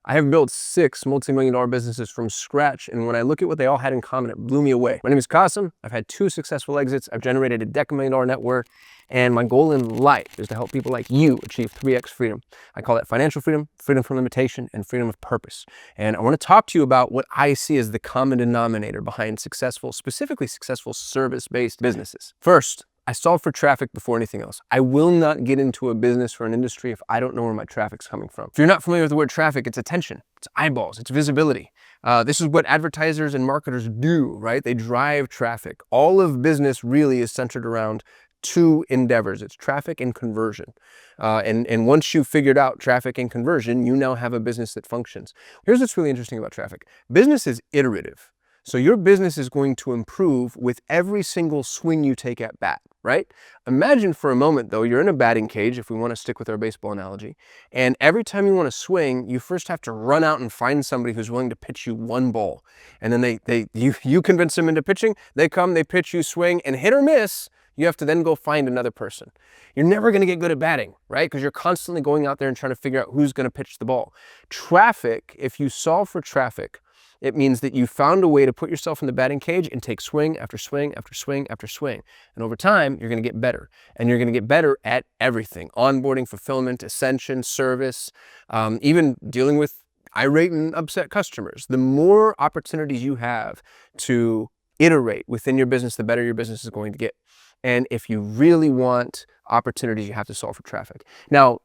I have built 6 multi-million-dollar businesses from scratch, and when I look at what they all had in common, it blew me away. My name is Kasim. I've had 2 successful exits. I've generated a $10,000,000 net worth, and my goal in life is to help people like you achieve 3x freedom. I call that financial freedom, freedom from limitation, and freedom of purpose. And I want to talk to you about what I see as the common denominator behind successful, specifically successful service-based businesses. First, I solve for traffic before anything else. I will not get into a business or an industry if I don't know where my traffic's coming from. If you're not familiar with the word traffic, it's attention, it's eyeballs, it's visibility. This is what advertisers and marketers do, right? They drive traffic. All of business really is centered around 2 endeavors. It's traffic and conversion. And once you've figured out traffic and conversion, you now have a business that functions. Here's what's really interesting about traffic. Business is iterative. So your business is going to improve with every single swing you take at bat, right? Imagine for a moment, though, you're in a batting cage, if we want to stick with our baseball analogy, and every time you want to swing, you first have to run out and find somebody who's willing to pitch you 1 ball. And then you convince them into pitching, they come, they pitch, you swing, and hit or miss, you have to then go find another person. You're never going to get good at batting, right? Because you're constantly going out there and trying to figure out who's going to pitch the ball. Traffic, if you solve for traffic, it means that you found a way to put yourself in the batting cage and take swing after swing after swing after swing. And over time, you're going to get better. And you're going to get better at everything. Onboarding, fulfillment, ascension, service, even dealing with irate and upset customers. The more opportunities you have to iterate within your business, the better your business is going to get. And if you really want opportunities, you have to solve for traffic. Now,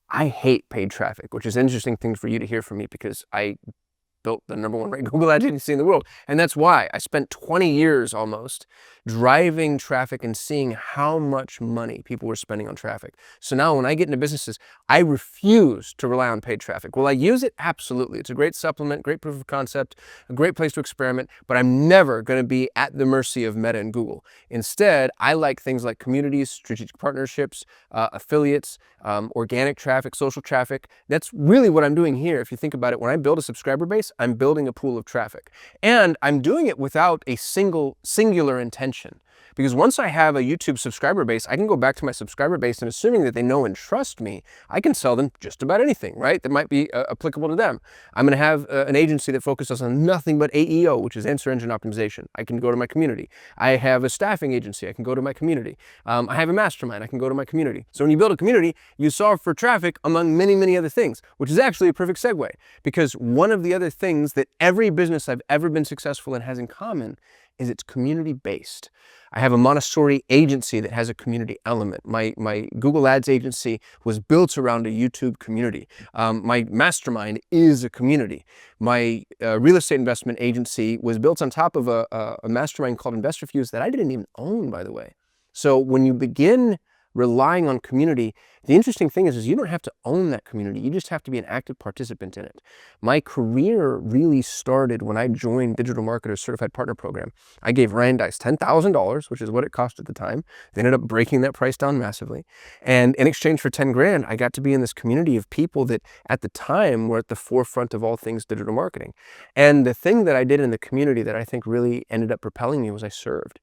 I hate paid traffic, which is an interesting thing for you to hear from me because I built the #1 ranked Google Ads agency in the world. And that's why I spent 20 years almost driving traffic and seeing how much money people were spending on traffic. So now when I get into businesses, I refuse to rely on paid traffic. Will I use it? Absolutely. It's a great supplement, great proof of concept, a great place to experiment, but I'm never going to be at the mercy of Meta and Google. Instead, I like things like communities, strategic partnerships, affiliates, organic traffic, social traffic. That's really what I'm doing here. If you think about it, when I build a subscriber base, I'm building a pool of traffic. And I'm doing it without a singular intention. Because once I have a YouTube subscriber base, I can go back to my subscriber base and assuming that they know and trust me, I can sell them just about anything, right? That might be applicable to them. I'm going to have an agency that focuses on nothing but AEO, which is answer engine optimization. I can go to my community. I have a staffing agency. I can go to my community. I have a mastermind. I can go to my community. So when you build a community, you solve for traffic among many, many other things, which is actually a perfect segue. Because one of the other things that every business I've ever been successful in has in common is it's community-based. I have a Montessori agency that has a community element. My Google Ads agency was built around a YouTube community. My mastermind is a community. My real estate investment agency was built on top of a mastermind called Investor Fuse that I didn't even own, by the way. So when you begin relying on community, the interesting thing is you don't have to own that community. You just have to be an active participant in it. My career really started when I joined Digital Marketers Certified Partner Program. I gave Randice $10,000, which is what it cost at the time. They ended up breaking that price down massively. And in exchange for 10 grand, I got to be in this community of people that at the time were at the forefront of all things digital marketing. And the thing that I did in the community that I think really ended up propelling me was I served.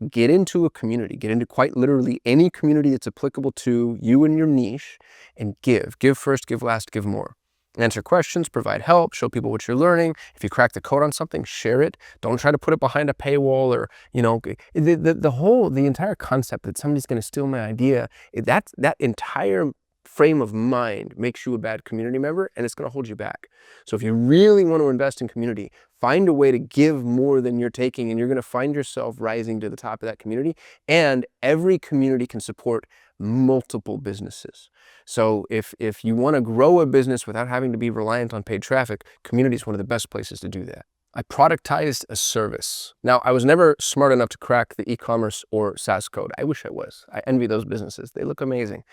Get into a community, get into quite literally any community that's applicable to you and your niche, and give. Give first, give last, give more. Answer questions, provide help, show people what you're learning. If you crack the code on something, share it. Don't try to put it behind a paywall or, the entire concept that somebody's going to steal my idea, that entire frame of mind makes you a bad community member and it's going to hold you back. So if you really want to invest in community, find a way to give more than you're taking and you're going to find yourself rising to the top of that community. And every community can support multiple businesses. So if you want to grow a business without having to be reliant on paid traffic, community is one of the best places to do that. I productized a service. Now, I was never smart enough to crack the e-commerce or SaaS code. I wish I was. I envy those businesses. They look amazing.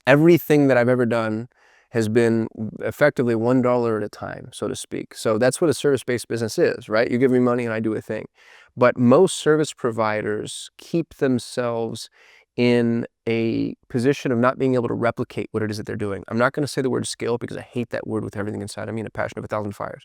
Everything that I've ever done has been effectively $1 at a time, so to speak. So that's what a service-based business is, right? You give me money and I do a thing. But most service providers keep themselves in a position of not being able to replicate what it is that they're doing. I'm not going to say the word scale because I hate that word with everything inside of me and a passion of 1,000 fires.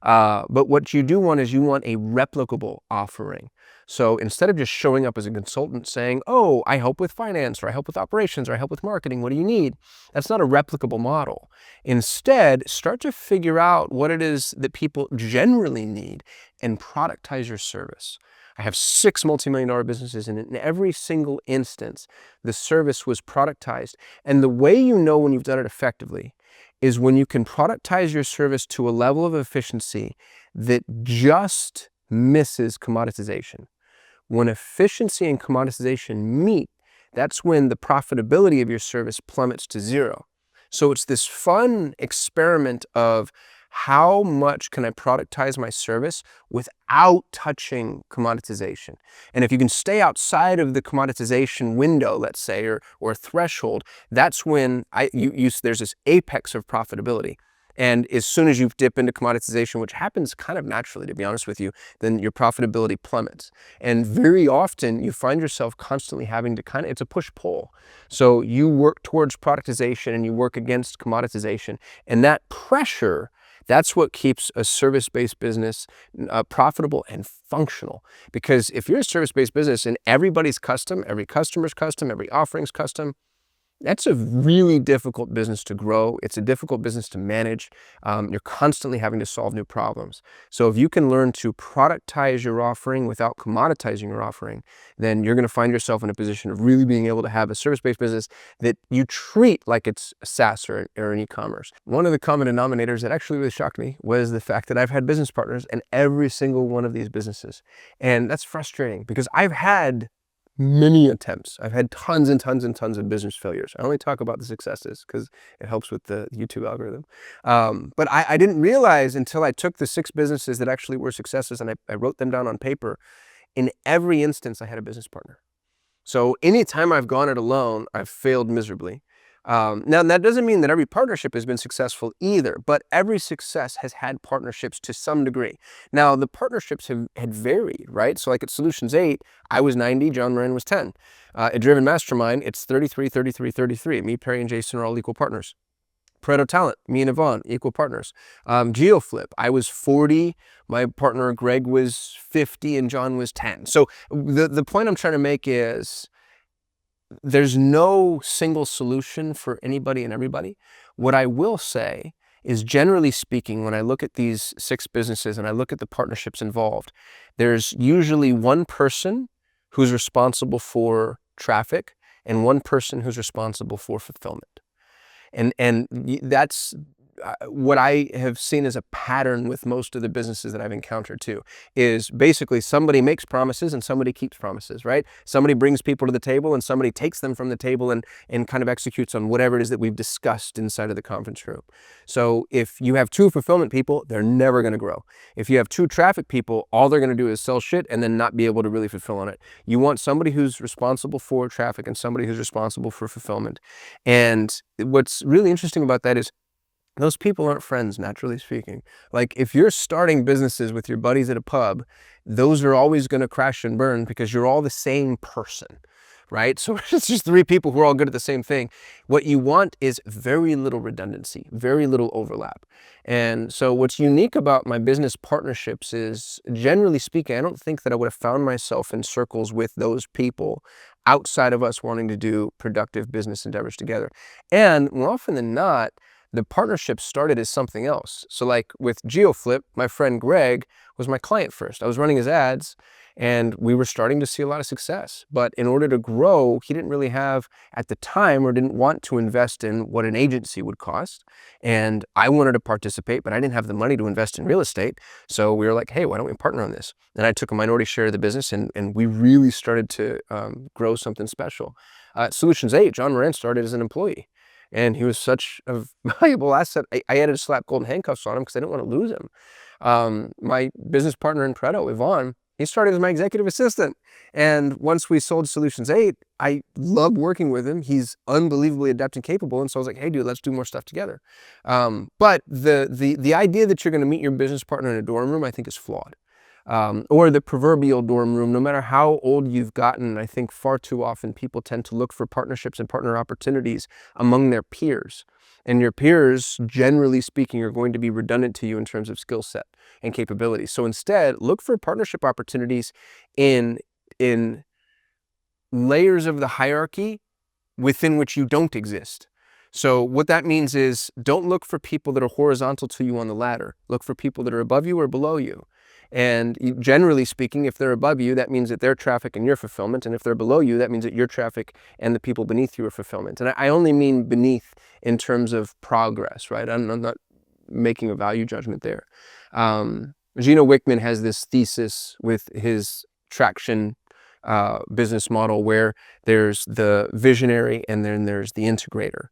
But what you do want is you want a replicable offering. So instead of just showing up as a consultant saying, oh, I help with finance, or I help with operations, or I help with marketing, what do you need? That's not a replicable model. Instead, start to figure out what it is that people generally need and productize your service. I have 6 multi-million-dollar businesses, and in every single instance, the service was productized. And the way you know when you've done it effectively is when you can productize your service to a level of efficiency that just misses commoditization. When efficiency and commoditization meet, that's when the profitability of your service plummets to zero. So it's this fun experiment of how much can I productize my service without touching commoditization? And if you can stay outside of the commoditization window, let's say, or threshold, that's when there's this apex of profitability. And as soon as you dip into commoditization, which happens kind of naturally, to be honest with you, then your profitability plummets. And very often you find yourself constantly having to it's a push-pull. So you work towards productization and you work against commoditization. And that pressure, that's what keeps a service-based business profitable and functional. Because if you're a service-based business and everybody's custom, every customer's custom, every offering's custom, that's a really difficult business to grow. It's a difficult business to manage. You're constantly having to solve new problems. So if you can learn to productize your offering without commoditizing your offering, then you're going to find yourself in a position of really being able to have a service-based business that you treat like it's a SaaS or an e-commerce. One of the common denominators that actually really shocked me was the fact that I've had business partners in every single one of these businesses. And that's frustrating because I've had many attempts. I've had tons and tons and tons of business failures. I only talk about the successes because it helps with the YouTube algorithm. But I didn't realize until I took the 6 businesses that actually were successes and I wrote them down on paper. In every instance, I had a business partner. So anytime I've gone it alone, I've failed miserably. Now, that doesn't mean that every partnership has been successful either, but every success has had partnerships to some degree. Now, the partnerships had varied, right? So like at Solutions 8, I was 90, John Moran was 10. At Driven Mastermind, it's 33, 33, 33. Me, Perry, and Jason are all equal partners. Pareto Talent, me and Yvonne, equal partners. GeoFlip, I was 40, my partner Greg was 50, and John was 10. So the point I'm trying to make is there's no single solution for anybody and everybody. What I will say is, generally speaking, when I look at these 6 businesses and I look at the partnerships involved, there's usually one person who's responsible for traffic and one person who's responsible for fulfillment. And that's what I have seen as a pattern with most of the businesses that I've encountered too, is basically somebody makes promises and somebody keeps promises, right? Somebody brings people to the table and somebody takes them from the table and kind of executes on whatever it is that we've discussed inside of the conference room. So if you have 2 fulfillment people, they're never going to grow. If you have 2 traffic people, all they're going to do is sell shit and then not be able to really fulfill on it. You want somebody who's responsible for traffic and somebody who's responsible for fulfillment. And what's really interesting about that is those people aren't friends, naturally speaking. Like if you're starting businesses with your buddies at a pub, those are always going to crash and burn because you're all the same person, right? So it's just 3 people who are all good at the same thing. What you want is very little redundancy, very little overlap. And so what's unique about my business partnerships is, generally speaking, I don't think that I would have found myself in circles with those people outside of us wanting to do productive business endeavors together. And more often than not, the partnership started as something else. So like with GeoFlip, my friend Greg was my client first. I was running his ads and we were starting to see a lot of success. But in order to grow, he didn't really have at the time, or didn't want to invest in what an agency would cost. And I wanted to participate, but I didn't have the money to invest in real estate. So we were like, hey, why don't we partner on this? And I took a minority share of the business and we really started to grow something special. Solutions 8, John Moran started as an employee. And he was such a valuable asset. I had to slap golden handcuffs on him because I didn't want to lose him. My business partner in Pareto, Yvonne, he started as my executive assistant. And once we sold Solutions 8, I loved working with him. He's unbelievably adept and capable. And so I was like, hey, dude, let's do more stuff together. But the idea that you're going to meet your business partner in a dorm room, I think is flawed. or the proverbial dorm room. No matter how old you've gotten, I think far too often people tend to look for partnerships and partner opportunities among their peers. And your peers, generally speaking, are going to be redundant to you in terms of skill set and capability. So instead, look for partnership opportunities in layers of the hierarchy within which you don't exist. So what that means is, don't look for people that are horizontal to you on the ladder. Look for people that are above you or below you. And generally speaking, if they're above you, that means that their traffic and your fulfillment. And if they're below you, that means that your traffic and the people beneath you are fulfillment. And I only mean beneath in terms of progress, right? I'm not making a value judgment there. Gino Wickman has this thesis with his traction business model where there's the visionary and then there's the integrator.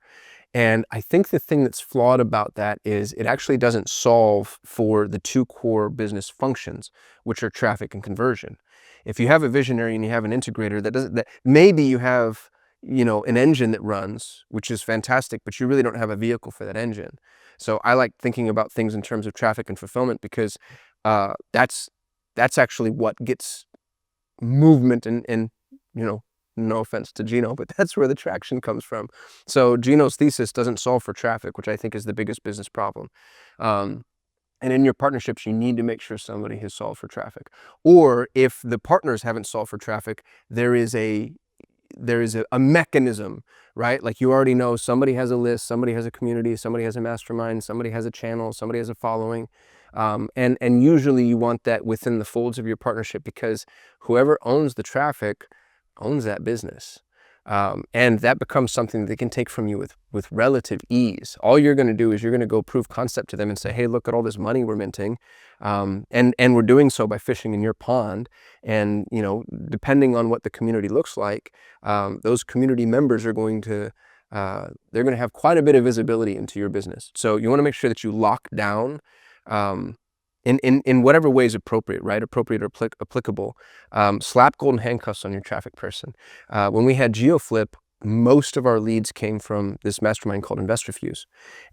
And I think the thing that's flawed about that is it actually doesn't solve for the two core business functions, which are traffic and conversion. If you have a visionary and you have an integrator, that maybe you have, an engine that runs, which is fantastic, but you really don't have a vehicle for that engine. So I like thinking about things in terms of traffic and fulfillment, because that's actually what gets movement and no offense to Gino, but that's where the traction comes from. So Gino's thesis doesn't solve for traffic, which I think is the biggest business problem. And in your partnerships, you need to make sure somebody has solved for traffic. Or if the partners haven't solved for traffic, there is a mechanism, right? Like, you already know somebody has a list, somebody has a community, somebody has a mastermind, somebody has a channel, somebody has a following. And usually you want that within the folds of your partnership, because whoever owns the traffic owns that business. And that becomes something they can take from you with relative ease. All you're going to do is you're going to go prove concept to them and say, hey, look at all this money we're minting. And we're doing so by fishing in your pond. And, depending on what the community looks like, those community members are going to, they're going to have quite a bit of visibility into your business. So you want to make sure that you lock down, in whatever way is appropriate, right? Appropriate or applicable. Slap golden handcuffs on your traffic person. When we had GeoFlip, most of our leads came from this mastermind called InvestorFuse.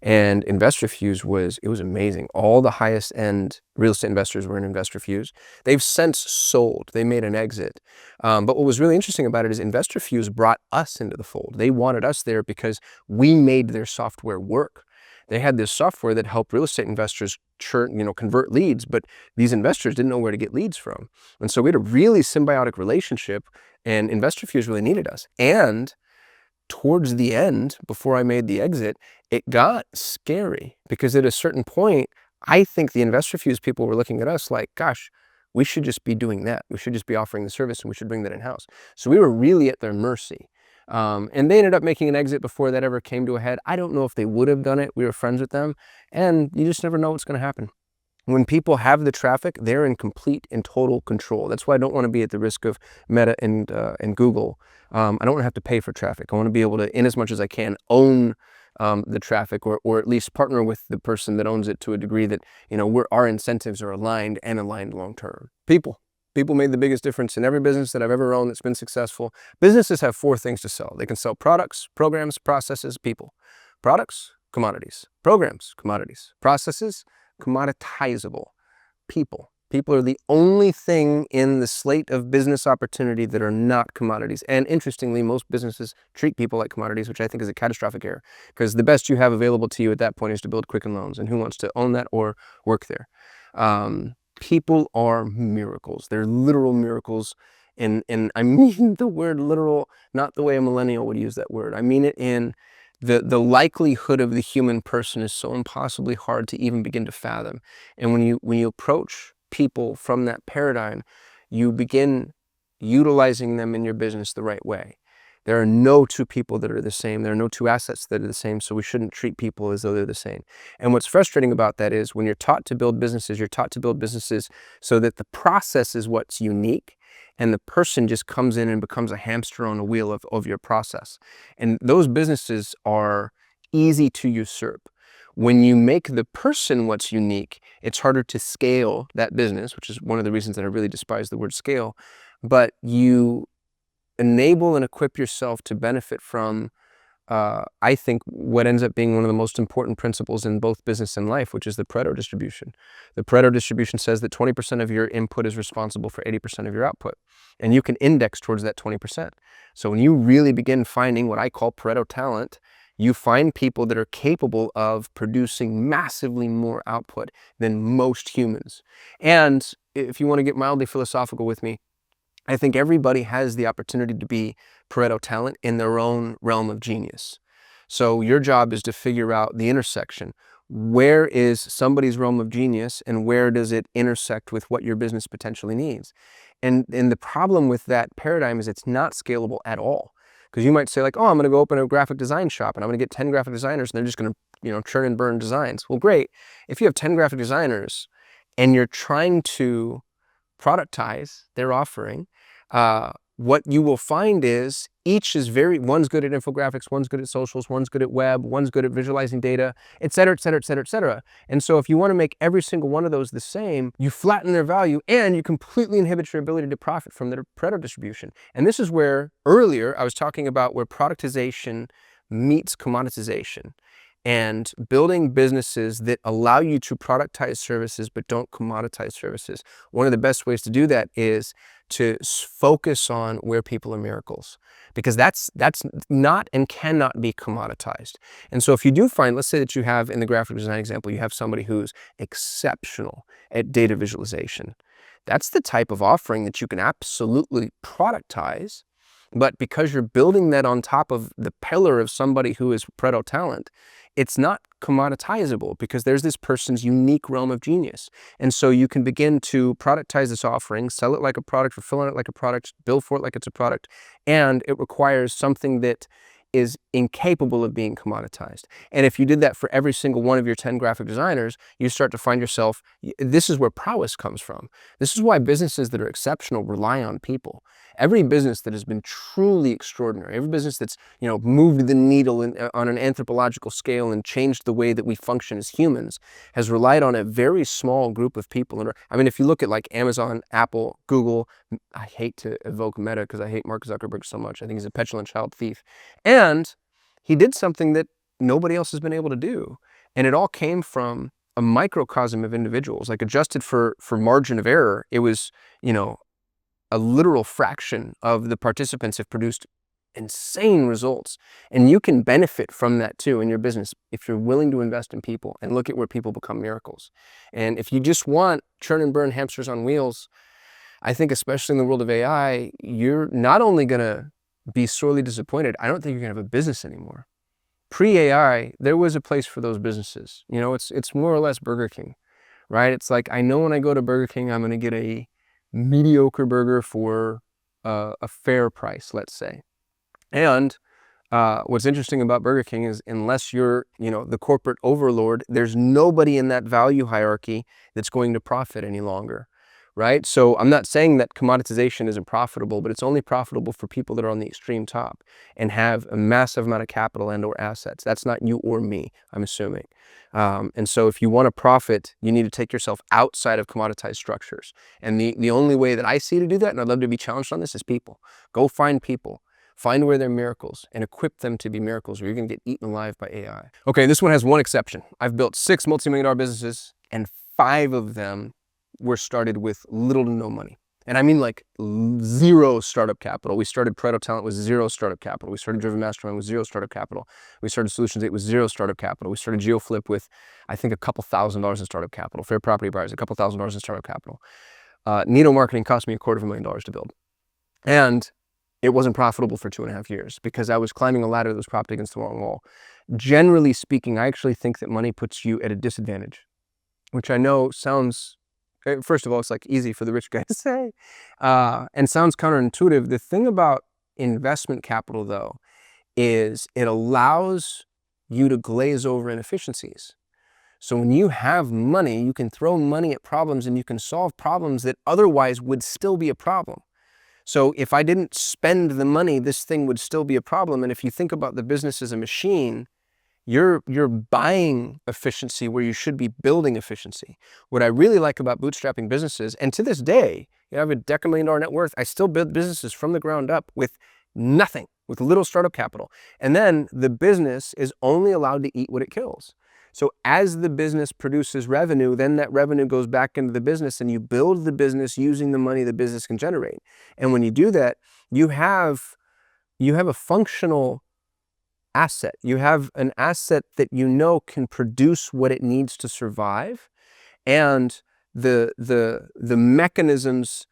And InvestorFuse was amazing. All the highest end real estate investors were in InvestorFuse. They've since sold. They made an exit. But what was really interesting about it is InvestorFuse brought us into the fold. They wanted us there because we made their software work. They had this software that helped real estate investors convert leads, but these investors didn't know where to get leads from. And so we had a really symbiotic relationship, and InvestorFuse really needed us. And towards the end, before I made the exit, it got scary, because at a certain point, I think the InvestorFuse people were looking at us like, gosh, we should just be doing that. We should just be offering the service, and we should bring that in-house. So we were really at their mercy. And they ended up making an exit before that ever came to a head. I don't know if they would have done it. We were friends with them, and you just never know what's going to happen. When people have the traffic, they're in complete and total control. That's why I don't want to be at the risk of Meta and Google. I don't want to have to pay for traffic. I want to be able to, in as much as I can, own the traffic, or at least partner with the person that owns it to a degree that, our incentives are aligned long term. People made the biggest difference in every business that I've ever owned that's been successful. Businesses have four things to sell. They can sell products, programs, processes, people. Products, commodities. Programs, commodities. Processes, commoditizable. People. People are the only thing in the slate of business opportunity that are not commodities. And interestingly, most businesses treat people like commodities, which I think is a catastrophic error, because the best you have available to you at that point is to build Quicken Loans. And who wants to own that or work there? People are miracles. They're literal miracles. And I mean the word literal, not the way a millennial would use that word. I mean it in the likelihood of the human person is so impossibly hard to even begin to fathom. And when you approach people from that paradigm, you begin utilizing them in your business the right way. There are no two people that are the same. There are no two assets that are the same, so we shouldn't treat people as though they're the same. And what's frustrating about that is when you're taught to build businesses, you're taught to build businesses so that the process is what's unique, and the person just comes in and becomes a hamster on a wheel of your process. And those businesses are easy to usurp. When you make the person what's unique, it's harder to scale that business, which is one of the reasons that I really despise the word scale. But you enable and equip yourself to benefit from I think, what ends up being one of the most important principles in both business and life, which is the Pareto distribution. The Pareto distribution says that 20% of your input is responsible for 80% of your output, and you can index towards that 20%. So when you really begin finding what I call Pareto talent, you find people that are capable of producing massively more output than most humans. And if you want to get mildly philosophical with me, I think everybody has the opportunity to be Pareto talent in their own realm of genius. So your job is to figure out the intersection. Where is somebody's realm of genius, and where does it intersect with what your business potentially needs? And the problem with that paradigm is it's not scalable at all. Because you might say like, oh, I'm going to go open a graphic design shop and I'm going to get 10 graphic designers and they're just going to, churn and burn designs. Well, great. If you have 10 graphic designers and you're trying to productize their offering, what you will find is each is one's good at infographics, one's good at socials, one's good at web, one's good at visualizing data, et cetera, et cetera, et cetera, et cetera. And so if you want to make every single one of those the same, you flatten their value and you completely inhibit your ability to profit from their Pareto distribution. And this is where earlier I was talking about where productization meets commoditization. And building businesses that allow you to productize services but don't commoditize services. One of the best ways to do that is to focus on where people are miracles, because that's not and cannot be commoditized. And so if you do find, let's say that you have, in the graphic design example, you have somebody who's exceptional at data visualization. That's the type of offering that you can absolutely productize. But because you're building that on top of the pillar of somebody who is Pareto talent, it's not commoditizable because there's this person's unique realm of genius. And so you can begin to productize this offering, sell it like a product, fulfill it like a product, bill for it like it's a product, and it requires something that is incapable of being commoditized. And if you did that for every single one of your 10 graphic designers, you start to find yourself, this is where prowess comes from. This is why businesses that are exceptional rely on people. Every business that has been truly extraordinary, every business that's, moved the needle on an anthropological scale and changed the way that we function as humans, has relied on a very small group of people. And I mean, if you look at like Amazon, Apple, Google, I hate to evoke Meta because I hate Mark Zuckerberg so much. I think he's a petulant child thief. And he did something that nobody else has been able to do. And it all came from a microcosm of individuals. Like, adjusted for margin of error, it was, a literal fraction of the participants have produced insane results. And you can benefit from that too in your business if you're willing to invest in people and look at where people become miracles. And if you just want churn and burn hamsters on wheels, I think especially in the world of AI, you're not only going to be sorely disappointed, I don't think you're going to have a business anymore. Pre-AI, there was a place for those businesses. It's more or less Burger King, right? It's like, I know when I go to Burger King, I'm going to get a mediocre burger for a fair price, let's say. And what's interesting about Burger King is, unless you're, the corporate overlord, there's nobody in that value hierarchy that's going to profit any longer, right? So I'm not saying that commoditization isn't profitable, but it's only profitable for people that are on the extreme top and have a massive amount of capital and or assets. That's not you or me, I'm assuming. And so if you want to profit, you need to take yourself outside of commoditized structures. And the only way that I see to do that, and I'd love to be challenged on this, is people. Go find people. Find where they're miracles and equip them to be miracles, or you're going to get eaten alive by AI. Okay, this one has one exception. I've built 6 multi-million-dollar businesses, and 5 of them were started with little to no money. And I mean like zero startup capital. We started Pareto Talent with 0 startup capital. We started Driven Mastermind with 0 startup capital. We started Solutions 8 with 0 startup capital. We started GeoFlip with, I think, a couple $1,000s in startup capital. Fair Property Buyers, a couple $1,000s in startup capital. Needle Marketing cost me $250,000 to build. And it wasn't profitable for 2.5 years because I was climbing a ladder that was propped against the wrong wall. Generally speaking, I actually think that money puts you at a disadvantage, which I know sounds, first of all, it's like easy for the rich guy to say, and sounds counterintuitive. The thing about investment capital, though, is it allows you to glaze over inefficiencies. So when you have money, you can throw money at problems and you can solve problems that otherwise would still be a problem. So if I didn't spend the money, this thing would still be a problem. And if you think about the business as a machine, you're buying efficiency where you should be building efficiency. What I really like about bootstrapping businesses, and to this day, I have a $10 million net worth, I still build businesses from the ground up with nothing. with little startup capital. And then the business is only allowed to eat what it kills. So as the business produces revenue, then that revenue goes back into the business and you build the business using the money the business can generate. And when you do that, you have a functional asset. You have an asset that you know can produce what it needs to survive, and the mechanisms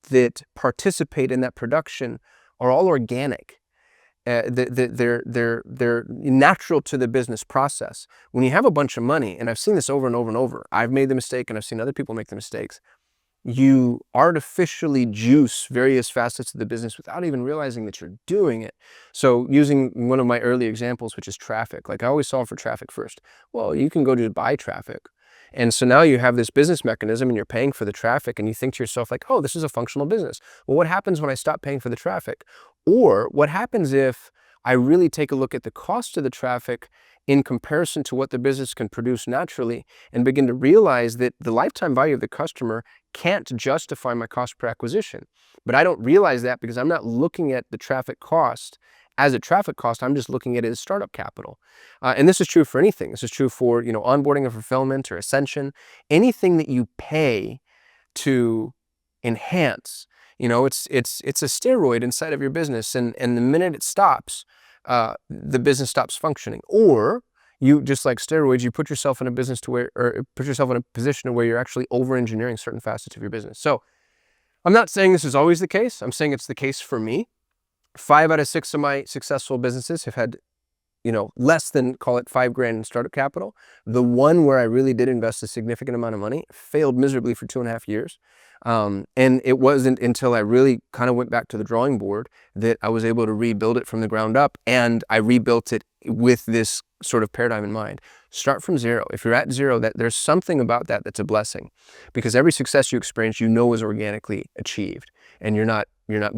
that participate in that production are all organic. They're natural to the business process. When you have a bunch of money, and I've seen this over and over and over, I've made the mistake and I've seen other people make the mistakes, you artificially juice various facets of the business without even realizing that you're doing it. So using one of my early examples, which is traffic, like I always solve for traffic first. Well, you can go to buy traffic. And so now you have this business mechanism and you're paying for the traffic and you think to yourself like, oh, this is a functional business. Well, what happens when I stop paying for the traffic? Or what happens if I really take a look at the cost of the traffic in comparison to what the business can produce naturally and begin to realize that the lifetime value of the customer can't justify my cost per acquisition. But I don't realize that because I'm not looking at the traffic cost as a traffic cost. I'm just looking at it as startup capital. And this is true for anything. This is true for, onboarding or fulfillment or ascension. Anything that you pay to enhance, it's a steroid inside of your business. And the minute it stops, the business stops functioning. Or you, just like steroids, you put yourself in a position where you're actually over-engineering certain facets of your business. So I'm not saying this is always the case. I'm saying it's the case for me. 5 out of 6 of my successful businesses have had, less than, call it $5,000 in startup capital. The one where I really did invest a significant amount of money failed miserably for 2.5 years. And it wasn't until I really kind of went back to the drawing board that I was able to rebuild it from the ground up. And I rebuilt it with this sort of paradigm in mind. Start from zero. If you're at zero, there's something about that that's a blessing, because every success you experience, is organically achieved, and you're not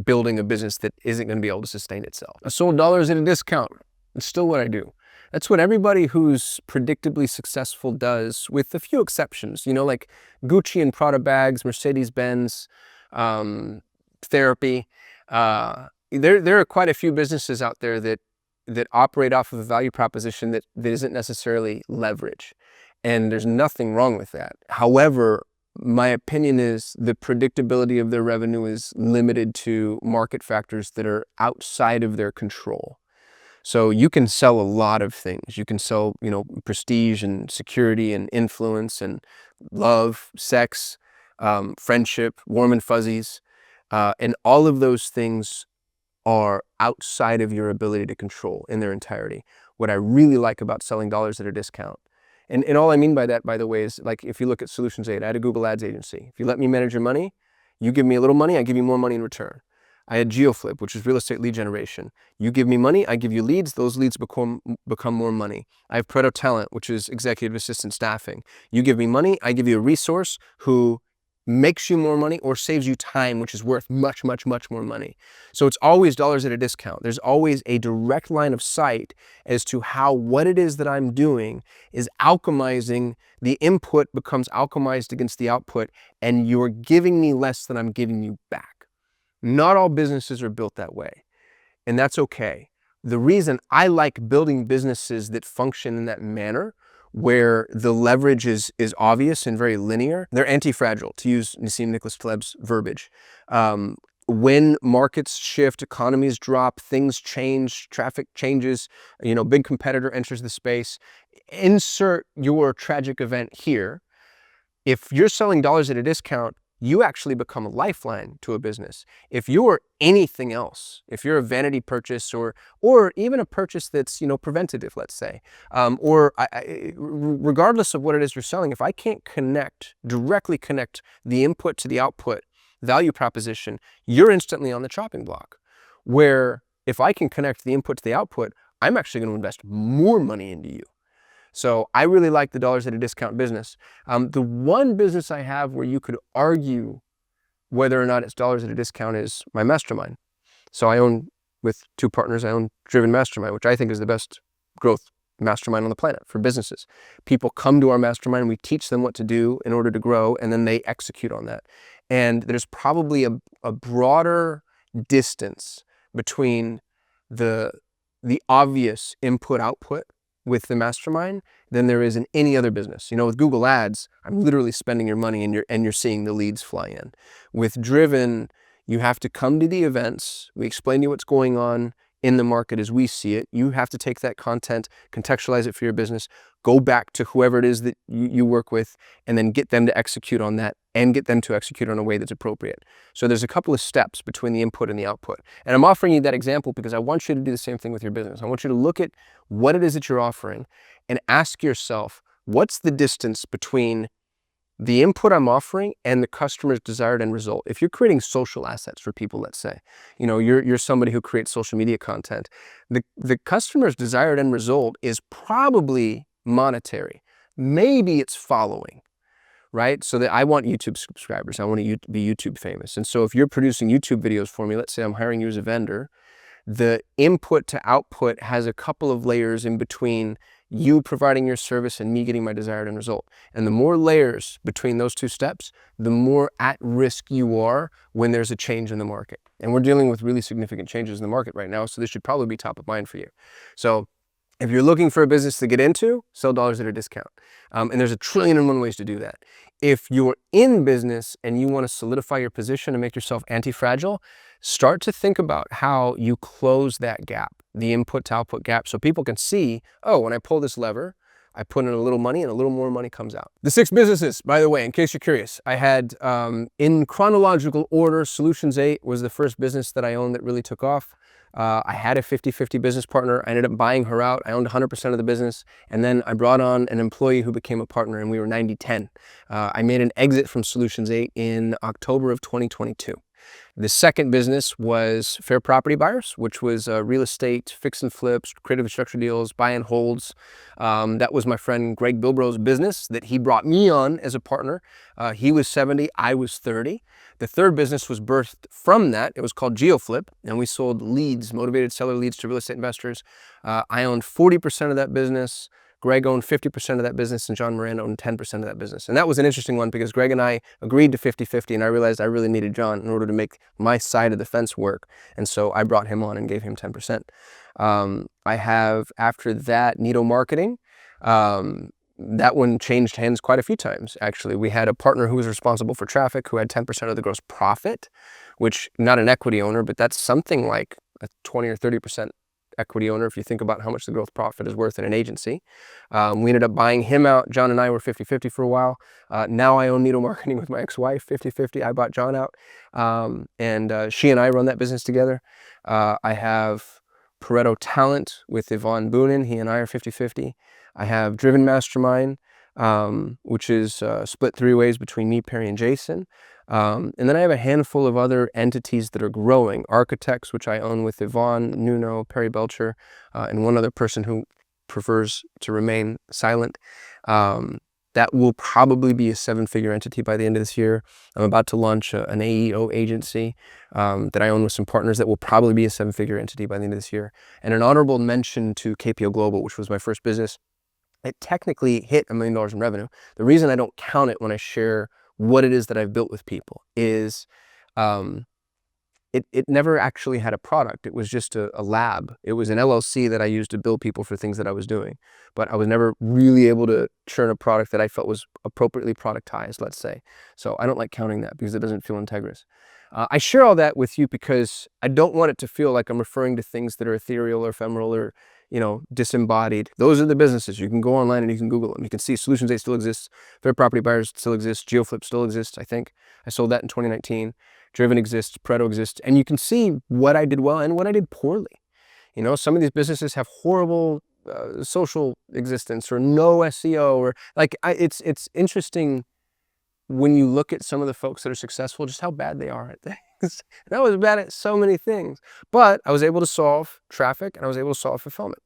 building a business that isn't going to be able to sustain itself. I sold dollars at a discount. It's still what I do. That's what everybody who's predictably successful does, with a few exceptions. Like Gucci and Prada bags, Mercedes-Benz, therapy. There are quite a few businesses out there that operate off of a value proposition that isn't necessarily leverage. And there's nothing wrong with that. However, my opinion is the predictability of their revenue is limited to market factors that are outside of their control. So you can sell a lot of things. You can sell, prestige and security and influence and love, sex, friendship, warm and fuzzies. And all of those things are outside of your ability to control in their entirety. What I really like about selling dollars at a discount, and all I mean by that, by the way, is like if you look at Solutions 8, I had a Google Ads agency. If you let me manage your money, you give me a little money, I give you more money in return. I had GeoFlip, which is real estate lead generation. You give me money, I give you leads, those leads become more money. I have Pareto Talent, which is executive assistant staffing. You give me money, I give you a resource who makes you more money or saves you time, which is worth much, much, much more money. So it's always dollars at a discount. There's always a direct line of sight as to how what it is that I'm doing is alchemizing. The input becomes alchemized against the output, and you're giving me less than I'm giving you back. Not all businesses are built that way, and that's okay. The reason I like building businesses that function in that manner, where the leverage is obvious and very linear, they're anti-fragile, to use Nassim Nicholas Taleb's verbiage. When markets shift, economies drop, things change, traffic changes, big competitor enters the space, insert your tragic event here. If you're selling dollars at a discount, you actually become a lifeline to a business. If you're anything else, if you're a vanity purchase or even a purchase that's, preventative, let's say, regardless of what it is you're selling, if I can't directly connect the input to the output value proposition, you're instantly on the chopping block. Where if I can connect the input to the output, I'm actually going to invest more money into you. So I really like the dollars at a discount business. The one business I have where you could argue whether or not it's dollars at a discount is my mastermind. So I own, with 2 partners, I own Driven Mastermind, which I think is the best growth mastermind on the planet for businesses. People come to our mastermind, we teach them what to do in order to grow, and then they execute on that. And there's probably a broader distance between the obvious input output with the mastermind than there is in any other business. You know, with Google Ads, I'm literally spending your money and you're seeing the leads fly in. With Driven, you have to come to the events. We explain to you what's going on in the market as we see it. You have to take that content, contextualize it for your business, go back to whoever it is that you work with, and then get them to execute on that and get them to execute on a way that's appropriate. So there's a couple of steps between the input and the output. And I'm offering you that example because I want you to do the same thing with your business. I want you to look at what it is that you're offering and ask yourself, what's the distance between the input I'm offering and the customer's desired end result? If you're creating social assets for people, let's say, you know, you're somebody who creates social media content, the customer's desired end result is probably monetary. Maybe it's following, right? So that I want YouTube subscribers. I want to be YouTube famous. And so if you're producing YouTube videos for me, let's say I'm hiring you as a vendor, the input to output has a couple of layers in between you providing your service and me getting my desired end result. And the more layers between those two steps, the more at risk you are when there's a change in the market. And we're dealing with really significant changes in the market right now, so this should probably be top of mind for you. So if you're looking for a business to get into, sell dollars at a discount. And there's 1,000,001,000,001 ways to do that. If you're in business and you want to solidify your position and make yourself anti-fragile, start to think about how you close that gap, the input to output gap, so people can see, oh, when I pull this lever, I put in a little money and a little more money comes out. The 6 businesses, by the way, in case you're curious, I had, in chronological order, Solutions 8 was the first business that I owned that really took off. I had a 50-50 business partner. I ended up buying her out. I owned 100% of the business. And then I brought on an employee who became a partner, and we were 90-10. I made an exit from Solutions 8 in October of 2022. The second business was Fair Property Buyers, which was real estate, fix and flips, creative structure deals, buy and holds. That was my friend Greg Bilbrow's business that he brought me on as a partner. He was 70, I was 30. The third business was birthed from that. It was called GeoFlip, and we sold leads, motivated seller leads to real estate investors. I owned 40% of that business. Greg owned 50% of that business, and John Moran owned 10% of that business. And that was an interesting one because Greg and I agreed to 50-50, and I realized I really needed John in order to make my side of the fence work. And so I brought him on and gave him 10%. I have, after that, Nito Marketing. That one changed hands quite a few times, actually. We had a partner who was responsible for traffic who had 10% of the gross profit, which, not an equity owner, but that's something like a 20 or 30% equity owner if you think about how much the gross profit is worth in an agency. We ended up buying him out. John and I were 50-50 for a while. Now I own Nito Marketing with my ex-wife, 50-50. I bought John out, and she and I run that business together. I have Pareto Talent with Yvonne Boonin. He and I are 50-50. I have Driven Mastermind, which is split 3 ways between me, Perry, and Jason. And then I have a handful of other entities that are growing. Architects, which I own with Yvonne, Nuno, Perry Belcher, and one other person who prefers to remain silent. That will probably be a 7-figure entity by the end of this year. I'm about to launch an AEO agency that I own with some partners that will probably be a 7-figure entity by the end of this year. And an honorable mention to KPO Global, which was my first business. It technically hit $1 million in revenue. The reason I don't count it when I share what it is that I've built with people is it never actually had a product. It was just a lab. It was an LLC that I used to bill people for things that I was doing. But I was never really able to churn a product that I felt was appropriately productized, let's say. So I don't like counting that because it doesn't feel integrous. I share all that with you because I don't want it to feel like I'm referring to things that are ethereal or ephemeral or, you know, disembodied. Those are the businesses. You can go online and you can Google them. You can see Solutions 8 still exists. Fair Property Buyers still exists. GeoFlip still exists, I think. I sold that in 2019. Driven exists. Pareto exists. And you can see what I did well and what I did poorly. You know, some of these businesses have horrible social existence or no SEO or like, it's interesting when you look at some of the folks that are successful, just how bad they are at things. And I was bad at so many things, but I was able to solve traffic and I was able to solve fulfillment.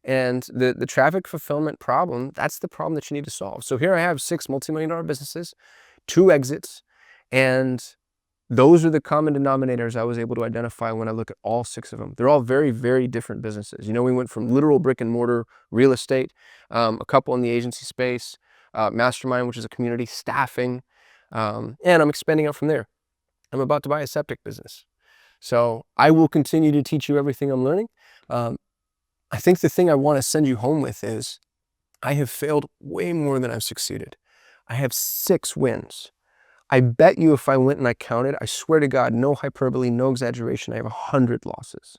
And the traffic fulfillment problem, that's the problem that you need to solve. So here I have 6 multi-million-dollar businesses, 2 exits, and those are the common denominators I was able to identify when I look at all 6 of them. They're all very, very different businesses. You know, we went from literal brick and mortar real estate, a couple in the agency space, Mastermind, which is a community, staffing, and I'm expanding out from there. I'm about to buy a septic business. So I will continue to teach you everything I'm learning. I think the thing I want to send you home with is I have failed way more than I've succeeded. I have 6 wins. I bet you if I went and I counted, I swear to God, no hyperbole, no exaggeration, I have 100 losses.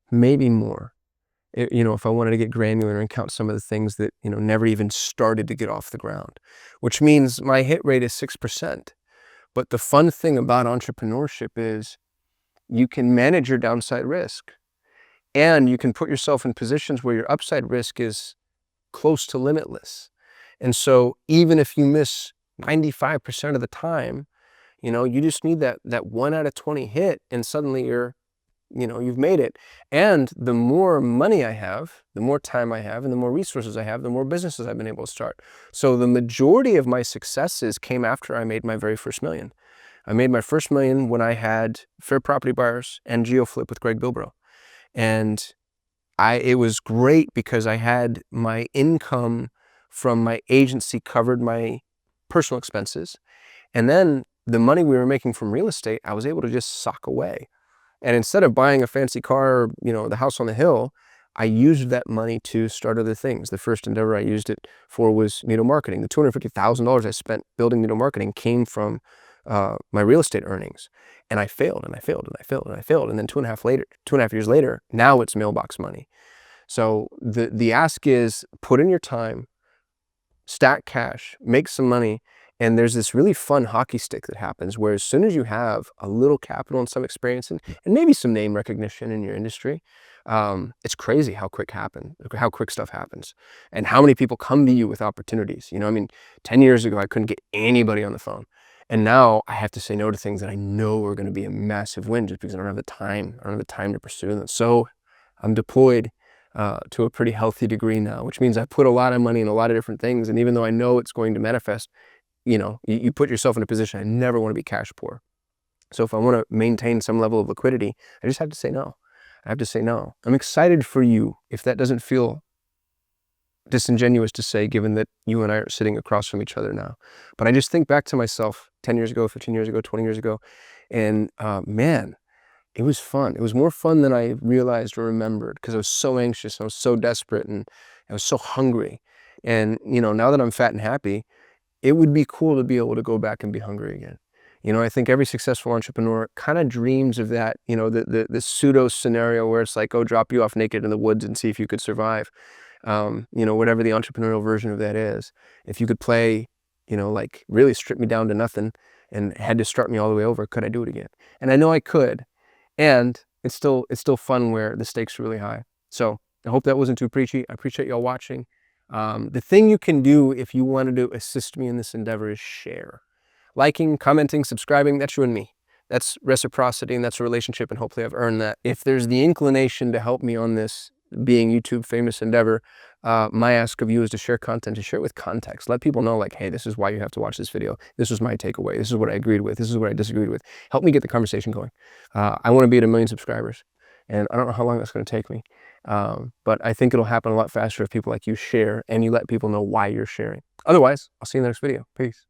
Maybe more. If I wanted to get granular and count some of the things that, never even started to get off the ground, which means my hit rate is 6%. But the fun thing about entrepreneurship is you can manage your downside risk and you can put yourself in positions where your upside risk is close to limitless. And so even if you miss 95% of the time, you just need that 1 out of 20 hit and suddenly you've made it. And the more money I have, the more time I have, and the more resources I have, the more businesses I've been able to start. So the majority of my successes came after I made my very first million. I made my first million when I had Fair Property Buyers and GeoFlip with Greg Bilbrough. And it was great because I had my income from my agency covered my personal expenses. And then the money we were making from real estate, I was able to just sock away. And instead of buying a fancy car, the house on the hill, I used that money to start other things. The first endeavor I used it for was Needle Marketing. The $250,000 I spent building Needle Marketing came from my real estate earnings. And I failed and I failed and I failed and I failed. And then 2.5 years later, now it's mailbox money. So the ask is put in your time, stack cash, make some money. And there's this really fun hockey stick that happens where as soon as you have a little capital and some experience and maybe some name recognition in your industry, it's crazy how quick stuff happens and how many people come to you with opportunities. 10 years ago, I couldn't get anybody on the phone. And now I have to say no to things that I know are going to be a massive win just because I don't have the time. I don't have the time to pursue them. So I'm deployed to a pretty healthy degree now, which means I put a lot of money in a lot of different things. And even though I know it's going to manifest, you put yourself in a position, I never want to be cash poor. So if I want to maintain some level of liquidity, I just have to say no. I have to say no. I'm excited for you if that doesn't feel disingenuous to say, given that you and I are sitting across from each other now. But I just think back to myself 10 years ago, 15 years ago, 20 years ago, and man, it was fun. It was more fun than I realized or remembered because I was so anxious, I was so desperate, and I was so hungry. And, now that I'm fat and happy, it would be cool to be able to go back and be hungry again. I think every successful entrepreneur kind of dreams of that, the pseudo scenario where it's like, go drop you off naked in the woods and see if you could survive. Whatever the entrepreneurial version of that is. If you could play, like really strip me down to nothing and had to start me all the way over, could I do it again? And I know I could. And it's still fun where the stakes are really high. So I hope that wasn't too preachy. I appreciate y'all watching. The thing you can do if you wanted to assist me in this endeavor is share. Liking, commenting, subscribing, that's you and me. That's reciprocity and that's a relationship, and hopefully I've earned that. If there's the inclination to help me on this being YouTube famous endeavor, my ask of you is to share content, to share it with context. Let people know, like, hey, this is why you have to watch this video. This was my takeaway. This is what I agreed with. This is what I disagreed with. Help me get the conversation going. I want to be at 1 million subscribers, and I don't know how long that's going to take me. But I think it'll happen a lot faster if people like you share and you let people know why you're sharing. Otherwise, I'll see you in the next video. Peace.